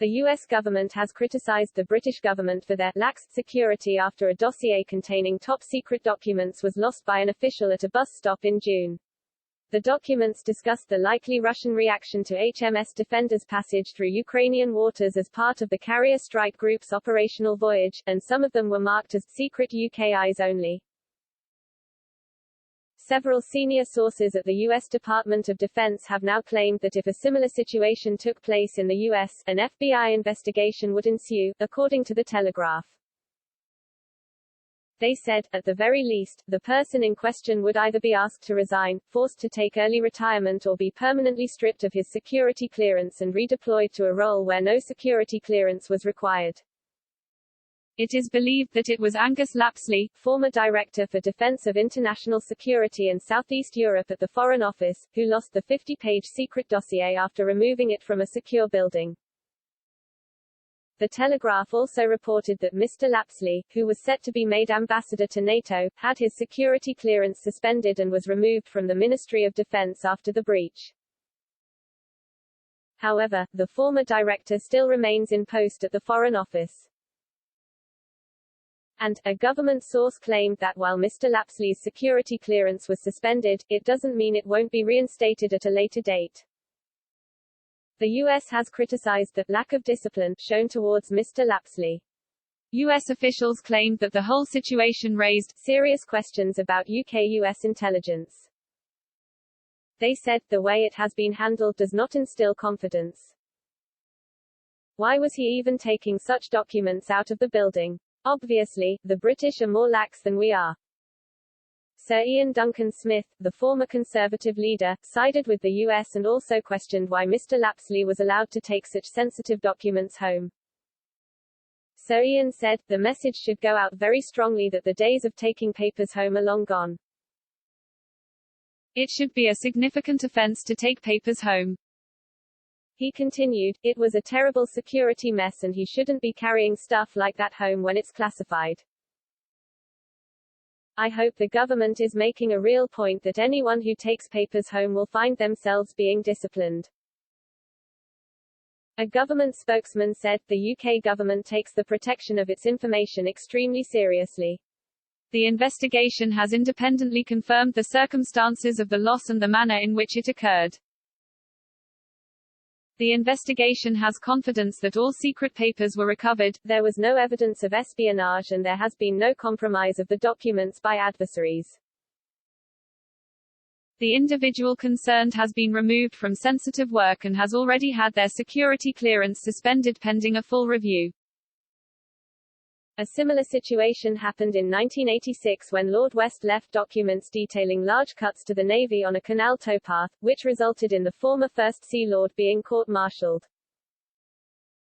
The U.S. government has criticized the British government for their lax security after a dossier containing top-secret documents was lost by an official at a bus stop in June. The documents discussed the likely Russian reaction to HMS Defender's passage through Ukrainian waters as part of the carrier strike group's operational voyage, and some of them were marked as secret UK eyes only. Several senior sources at the U.S. Department of Defense have now claimed that if a similar situation took place in the U.S., an FBI investigation would ensue, according to The Telegraph. They said, at the very least, the person in question would either be asked to resign, forced to take early retirement, or be permanently stripped of his security clearance and redeployed to a role where no security clearance was required. It is believed that it was Angus Lapsley, former Director for Defense of International Security and Southeast Europe at the Foreign Office, who lost the 50-page secret dossier after removing it from a secure building. The Telegraph also reported that Mr. Lapsley, who was set to be made ambassador to NATO, had his security clearance suspended and was removed from the Ministry of Defense after the breach. However, the former director still remains in post at the Foreign Office. And, a government source claimed that while Mr. Lapsley's security clearance was suspended, it doesn't mean it won't be reinstated at a later date. The U.S. has criticized the lack of discipline shown towards Mr. Lapsley. U.S. officials claimed that the whole situation raised serious questions about UK-US intelligence. They said, the way it has been handled does not instill confidence. Why was he even taking such documents out of the building? Obviously, the British are more lax than we are. Sir Ian Duncan Smith, the former Conservative leader, sided with the US and also questioned why Mr. Lapsley was allowed to take such sensitive documents home. Sir Ian said, the message should go out very strongly that the days of taking papers home are long gone. It should be a significant offence to take papers home. He continued, it was a terrible security mess and he shouldn't be carrying stuff like that home when it's classified. I hope the government is making a real point that anyone who takes papers home will find themselves being disciplined. A government spokesman said, the UK government takes the protection of its information extremely seriously. The investigation has independently confirmed the circumstances of the loss and the manner in which it occurred. The investigation has confidence that all secret papers were recovered, there was no evidence of espionage and there has been no compromise of the documents by adversaries. The individual concerned has been removed from sensitive work and has already had their security clearance suspended pending a full review. A similar situation happened in 1986 when Lord West left documents detailing large cuts to the Navy on a canal towpath, which resulted in the former First Sea Lord being court-martialed.